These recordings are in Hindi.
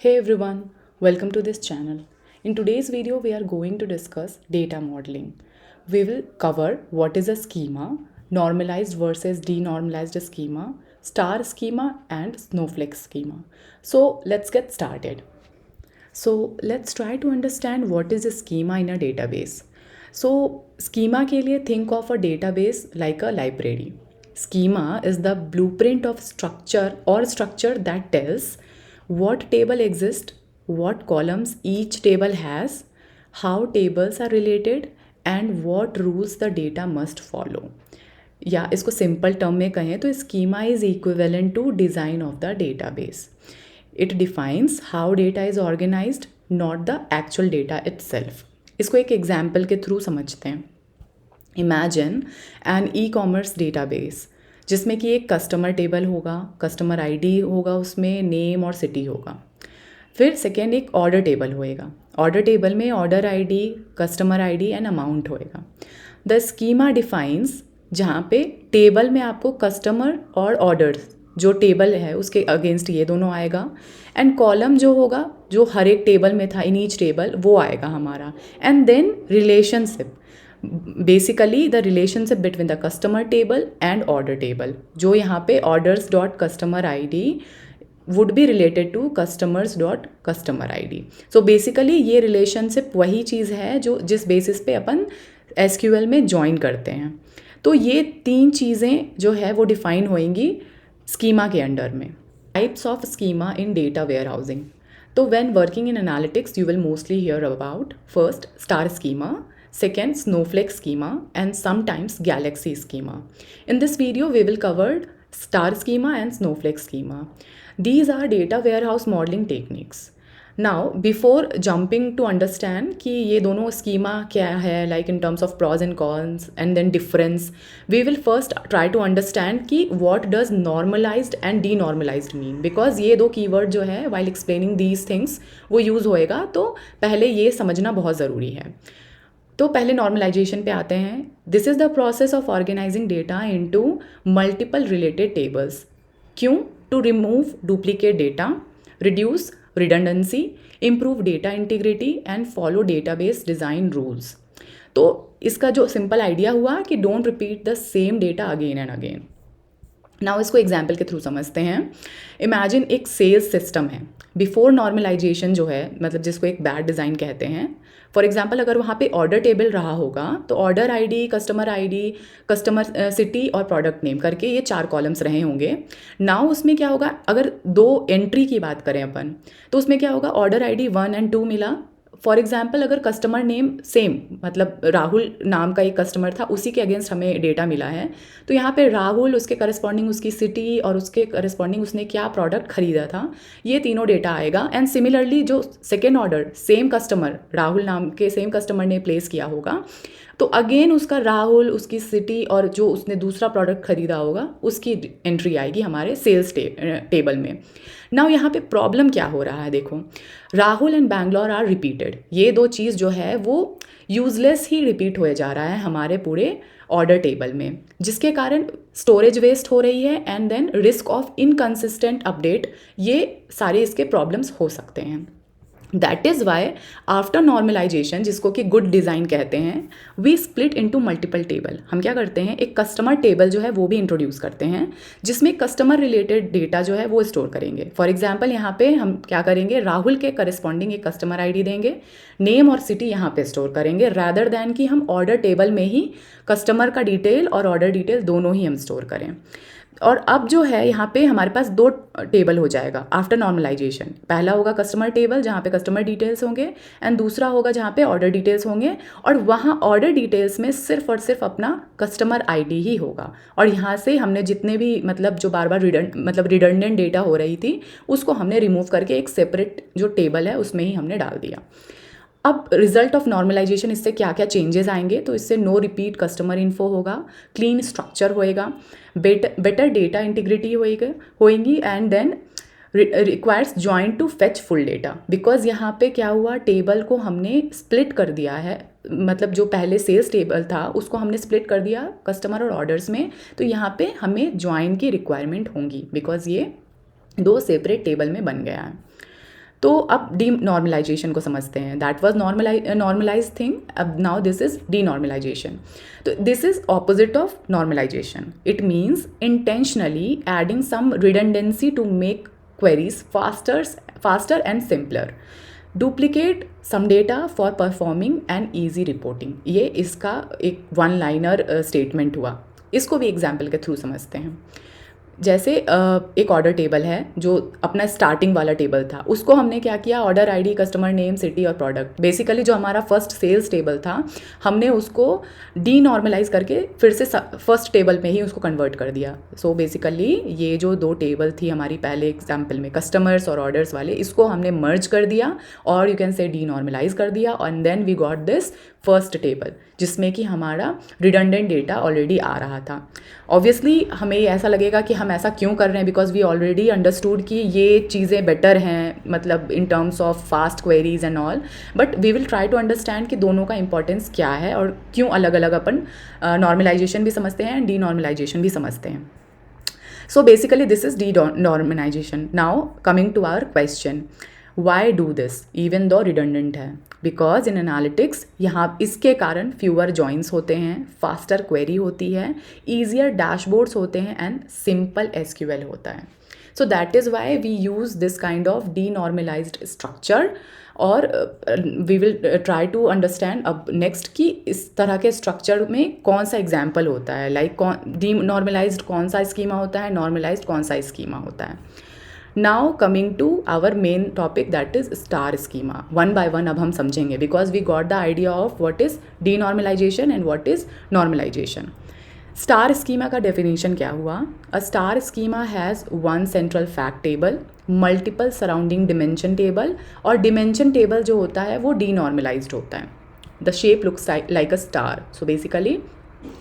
Hey everyone, welcome to this channel. In today's video, we are going to discuss data modeling. We will cover what is a schema, normalized versus denormalized schema, star schema, and snowflake schema. So let's get started. So let's try to understand what is a schema in a database. So schema के लिए think of a database like a library. Schema is the blueprint of structure that tells what table exists, what columns each table has, how tables are related, and what rules the data must follow. या इसको सिंपल टर्म में कहें तो schema is equivalent to design of the database. It defines how data is organized, not the actual data itself. इसको एक एग्जाम्पल के थ्रू समझते हैं. Imagine an e commerce database जिसमें कि एक कस्टमर टेबल होगा, कस्टमर आईडी होगा, उसमें नेम और सिटी होगा. फिर सेकेंड एक ऑर्डर टेबल होएगा. ऑर्डर टेबल में order ID, customer ID and amount होएगा. द स्कीमा डिफाइंस जहाँ पे टेबल में आपको कस्टमर और ऑर्डर जो टेबल है उसके अगेंस्ट ये दोनों आएगा, एंड कॉलम जो होगा जो हर एक टेबल में था इन ईच टेबल वो आएगा हमारा. And then relationship, basically the relationship between the customer table and order table, जो यहाँ पे orders dot customer I D would be related to customers dot customer I D. So basically ये रिलेशनशिप वही चीज़ है जो जिस बेसिस पे अपन SQL में ज्वाइन करते हैं. तो ये तीन चीज़ें जो है वो डिफाइन होएंगी स्कीमा के अंडर में. Types of schema in data warehousing. तो when working in analytics you will mostly hear about first star schema, second snowflake schema, and sometimes galaxy schema. In this video we will cover star schema and snowflake schema. These are data warehouse modeling techniques. Now before jumping to understand कि ये दोनों schema क्या है, like in terms of pros and cons and then difference, we will first try to understand कि what does normalized and denormalized mean, because ये दो keyword जो है while explaining these things वो use होएगा, तो पहले ये समझना बहुत ज़रूरी है. तो पहले नॉर्मलाइजेशन पे आते हैं. This is the process of organising data into multiple related tables. क्यों? To remove duplicate data, reduce redundancy, improve data integrity and follow database design rules. तो इसका जो सिंपल आइडिया हुआ कि don't repeat the same data again and again. Now इसको एग्जाम्पल के थ्रू समझते हैं. इमेजिन एक सेल्स सिस्टम है. बिफोर नॉर्मलाइजेशन जो है, मतलब जिसको एक बैड डिज़ाइन कहते हैं. फॉर एग्जाम्पल अगर वहाँ पे ऑर्डर टेबल रहा होगा तो ऑर्डर आईडी, कस्टमर सिटी और प्रोडक्ट नेम करके ये 4 कॉलम्स रहे होंगे. नाउ उसमें क्या होगा, अगर 2 एंट्री की बात करें अपन तो उसमें क्या होगा, ऑर्डर आईडी 1 और 2 मिला. फॉर एग्जाम्पल अगर कस्टमर नेम सेम, मतलब राहुल नाम का एक कस्टमर था, उसी के अगेंस्ट हमें डेटा मिला है, तो यहाँ पे राहुल, उसके करस्पॉन्डिंग उसकी सिटी और उसके करस्पॉन्डिंग उसने क्या प्रोडक्ट खरीदा था, ये तीनों डेटा आएगा. एंड सिमिलरली जो second order same customer, Rahul नाम के सेम कस्टमर ने प्लेस किया होगा, तो अगेन उसका राहुल, उसकी सिटी और जो उसने दूसरा प्रोडक्ट खरीदा होगा उसकी एंट्री आएगी हमारे सेल्स टेबल में. नाउ यहाँ पे प्रॉब्लम क्या हो रहा है, देखो, Rahul and Bangalore are repeated. ये दो चीज़ जो है वो यूजलेस ही रिपीट होए जा रहा है हमारे पूरे ऑर्डर टेबल में, जिसके कारण स्टोरेज वेस्ट हो रही है and then risk of inconsistent update. ये सारे इसके प्रॉब्लम्स हो सकते हैं. That is why after normalization, जिसको कि गुड डिज़ाइन कहते हैं, we split into multiple table. हम क्या करते हैं, एक कस्टमर टेबल जो है वो भी इंट्रोड्यूस करते हैं जिसमें कस्टमर रिलेटेड डेटा जो है वो स्टोर करेंगे. फॉर एग्जाम्पल यहाँ पे हम क्या करेंगे, राहुल के करस्पॉन्डिंग एक कस्टमर आईडी देंगे, नेम और सिटी यहाँ पे स्टोर करेंगे, रैदर दैन कि हम ऑर्डर टेबल में ही कस्टमर का डिटेल और ऑर्डर डिटेल दोनों ही हम स्टोर करें. और अब जो है यहाँ पे हमारे पास 2 टेबल हो जाएगा आफ्टर नॉर्मलाइजेशन. पहला होगा कस्टमर टेबल जहाँ पे कस्टमर डिटेल्स होंगे, एंड दूसरा होगा जहाँ पे ऑर्डर डिटेल्स होंगे, और वहाँ ऑर्डर डिटेल्स में सिर्फ और सिर्फ अपना कस्टमर आईडी ही होगा. और यहाँ से हमने जितने भी मतलब जो बार बार रिडंडेंट डेटा हो रही थी उसको हमने रिमूव करके एक सेपरेट जो टेबल है उसमें ही हमने डाल दिया. अब रिजल्ट ऑफ नॉर्मलाइजेशन, इससे क्या क्या चेंजेस आएंगे, तो इससे नो रिपीट कस्टमर इन्फो होगा, क्लीन स्ट्रक्चर होएगा, बेटर डेटा इंटीग्रिटी होएगी, and then requires joint to fetch full data. Because यहाँ पे क्या हुआ, टेबल को हमने स्प्लिट कर दिया है, मतलब जो पहले सेल्स टेबल था उसको हमने स्प्लिट कर दिया कस्टमर और ऑर्डर्स में. तो यहाँ पे हमें ज्वाइन की रिक्वायरमेंट होंगी बिकॉज ये 2 सेपरेट टेबल में बन गया है. तो अब डी नॉर्मलाइजेशन को समझते हैं. दैट वॉज नॉर्मलाइज थिंग, अब now this is denormalisation. तो this is opposite of normalisation. It means intentionally adding some redundancy to make queries faster and simpler. Duplicate some data for performing an easy reporting. ये इसका एक वन लाइनर स्टेटमेंट हुआ. इसको भी एग्जाम्पल के थ्रू समझते हैं. जैसे एक ऑर्डर टेबल है जो अपना स्टार्टिंग वाला टेबल था, उसको हमने क्या किया, order ID, customer name, city और प्रोडक्ट, बेसिकली जो हमारा फर्स्ट सेल्स टेबल था हमने उसको डी नॉर्मलाइज करके फिर से फर्स्ट टेबल में ही उसको कन्वर्ट कर दिया. सो बेसिकली ये जो दो टेबल थी हमारी पहले एग्जाम्पल में, कस्टमर्स और ऑर्डर्स वाले, इसको हमने मर्ज कर दिया और you can say denormalize कर दिया. And then we got this first table जिसमें कि हमारा रिडंडेंट डेटा ऑलरेडी आ रहा था. ऑब्वियसली हमें ऐसा लगेगा कि हम ऐसा क्यों कर रहे हैं, बिकॉज वी ऑलरेडी अंडरस्टूड कि ये चीज़ें बेटर हैं, मतलब in terms of fast queries and all. But we will try to understand कि दोनों का इंपॉर्टेंस क्या है और क्यों अलग अलग अपन नॉर्मलाइजेशन भी समझते हैं एंड डी नॉर्मलाइजेशन भी समझते हैं. So basically this is denormalization. Now coming to our question, why do this even though redundant है? बिकॉज इन एनालिटिक्स यहाँ इसके कारण फ्यूअर जॉइंस होते हैं, फास्टर क्वेरी होती है, ईजियर डैशबोर्ड्स होते हैं एंड सिंपल एसक्यूएल होता है. So that is why we use this kind of denormalised structure. और we will try to understand अब नेक्स्ट कि इस तरह के स्ट्रक्चर में कौन सा एग्जाम्पल होता है, लाइक डी नॉर्मलाइज्ड कौन सा स्कीमा होता है, नॉर्मलाइज्ड कौन सा स्कीमा होता है. Now coming to our main topic, that is star schema. One by one अब हम समझेंगे because we got the idea of what is denormalization and what is normalization. Star schema का definition क्या हुआ? A star schema has one central fact table, multiple surrounding dimension table और dimension table जो होता है वो denormalized होता है. The shape looks like a star. So basically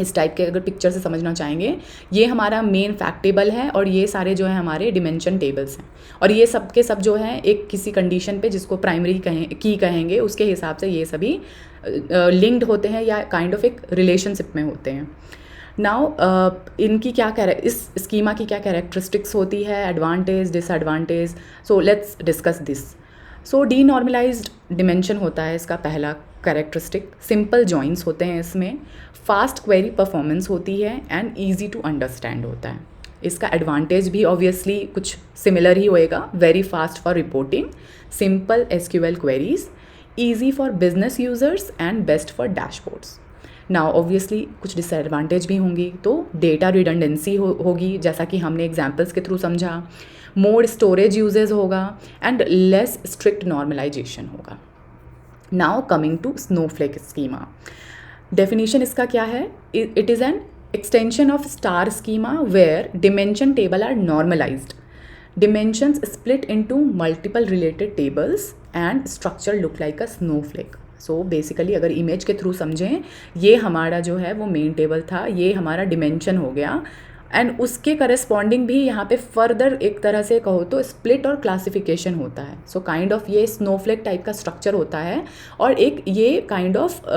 इस टाइप के अगर पिक्चर से समझना चाहेंगे, ये हमारा मेन फैक्ट टेबल है और ये सारे जो है हमारे डिमेंशन टेबल्स हैं. और ये सब के सब जो है एक किसी कंडीशन पे जिसको प्राइमरी की कहेंगे उसके हिसाब से ये सभी लिंक्ड होते हैं या काइंड ऑफ एक रिलेशनशिप में होते हैं. नाउ इनकी क्या इस स्कीमा की क्या कैरेक्टरिस्टिक्स होती है, advantage, disadvantage. So let's discuss this. So denormalized dimension होता है इसका पहला कैरेक्टरिस्टिक. सिंपल जॉइंस होते हैं इसमें, फास्ट क्वेरी परफॉर्मेंस होती है एंड ईजी टू अंडरस्टैंड होता है. इसका एडवांटेज भी ऑब्वियसली कुछ सिमिलर ही होएगा, very fast for reporting, simple SQL queries, easy for business users and best for dashboards. Now obviously कुछ डिसएडवांटेज भी होंगी. तो डेटा रिडंडेंसी होगी जैसा कि हमने एग्जाम्पल्स के थ्रू समझा, मोर स्टोरेज यूजेज होगा एंड लेस स्ट्रिक्ट नॉर्मलाइजेशन होगा. Now coming to snowflake schema. Definition इसका क्या है? It is an extension of star schema where dimension table are normalized. Dimensions split into multiple related tables and structure look like a snowflake. So basically अगर इमेज के थ्रू समझें, ये हमारा जो है वो मेन टेबल था, ये हमारा डिमेंशन हो गया एंड उसके करस्पॉन्डिंग भी यहाँ पे फर्दर एक तरह से कहो तो स्प्लिट और क्लासिफिकेशन होता है. सो काइंड ऑफ ये स्नोफ्लेक टाइप का स्ट्रक्चर होता है और एक ये काइंड ऑफ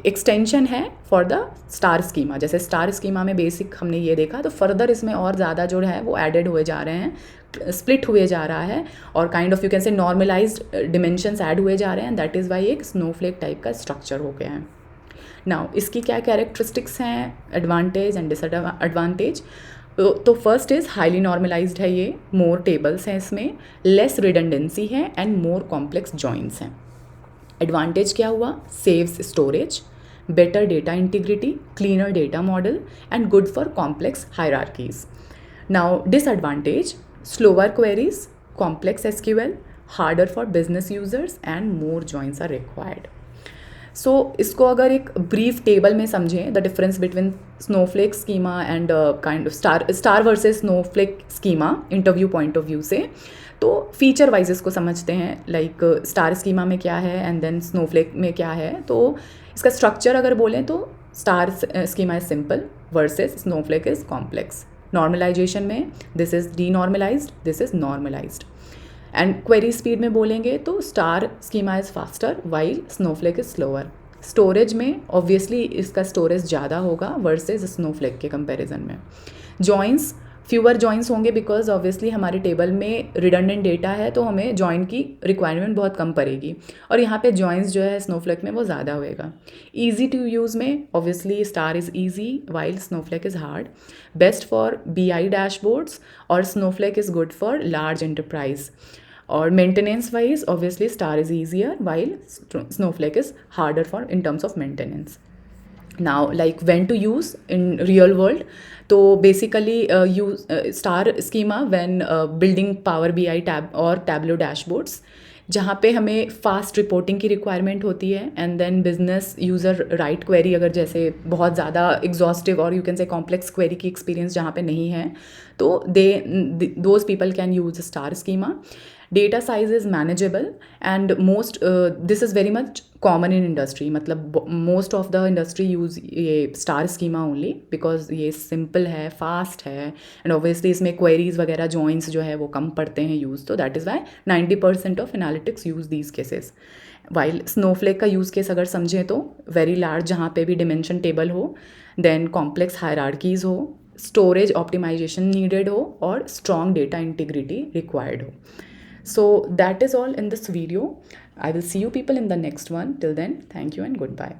एक्सटेंशन है फॉर द स्टार स्कीमा. जैसे स्टार स्कीमा में बेसिक हमने ये देखा, तो फर्दर इसमें और ज़्यादा जो है वो एडेड हुए जा रहे हैं, स्प्लिट हुए जा रहा है और kind of you can say normalized dimensions add हुए जा रहे हैं. दैट इज़ वाई एक स्नोफ्लेक टाइप का स्ट्रक्चर हो गया है. नाउ इसकी क्या कैरेक्टरिस्टिक्स हैं, एडवांटेज एंड डिसएडवांटेज. तो फर्स्ट इज़ हाईली नॉर्मलाइज्ड है, ये मोर टेबल्स हैं इसमें, लेस रिडंडेंसी है एंड मोर कॉम्प्लेक्स जॉइंट्स हैं. एडवांटेज क्या हुआ? Saves storage, better data integrity, cleaner data model and good for complex hierarchies. Now disadvantage, slower queries, complex SQL, harder for business users and more joints are required. So इसको अगर एक ब्रीफ टेबल में समझें, the difference between snowflake schema and kind of star versus snowflake schema interview point of view से, तो फीचर वाइज इसको समझते हैं. लाइक स्टार स्कीमा में क्या है एंड देन स्नोफ्लेक में क्या है. तो इसका स्ट्रक्चर अगर बोलें तो star schema is simple versus snowflake is complex. Normalisation में this is denormalised, this is normalised. And query speed में बोलेंगे तो star schema is faster while snowflake is slower. Storage में ऑब्वियसली इसका स्टोरेज ज़्यादा होगा वर्सेस स्नोफ्लेक के कंपैरिजन में. जॉइंट्स फ्यूअर जॉइंस होंगे बिकॉज ऑब्वियसली हमारे टेबल में रिडंडेंट डेटा है, तो हमें जॉइन की रिक्वायरमेंट बहुत कम पड़ेगी, और यहाँ पे जॉइंस जो है स्नोफ्लेक में वो ज़्यादा होएगा। ईजी टू यूज़ में obviously star is easy while snowflake is hard, best for BI dashboards, और snowflake is good for large enterprise. और maintenance wise obviously star is easier while snowflake is harder for in terms of maintenance. Now, like when to use in real world, तो basically use star schema when building Power BI tab और Tableau dashboards, जहाँ पे हमें फास्ट रिपोर्टिंग की रिक्वायरमेंट होती है, and then business user write query अगर जैसे बहुत ज़्यादा एग्जॉस्टिव और you can say complex query की एक्सपीरियंस जहाँ पे नहीं है, तो those people can use star schema. Data size is manageable, and this is very much common in industry. मतलब most of the industry use ये star schema only because ये simple है, fast है, and obviously इसमें queries वगैरह joins जो है वो कम पड़ते हैं use, तो that is why 90% of analytics use these cases. While Snowflake का use case अगर समझें तो very large, जहाँ पे भी dimension table हो, then complex hierarchies हो, storage optimization needed हो, और strong data integrity required हो. So that is all in this video. I will see you people in the next one. Till then, thank you and goodbye.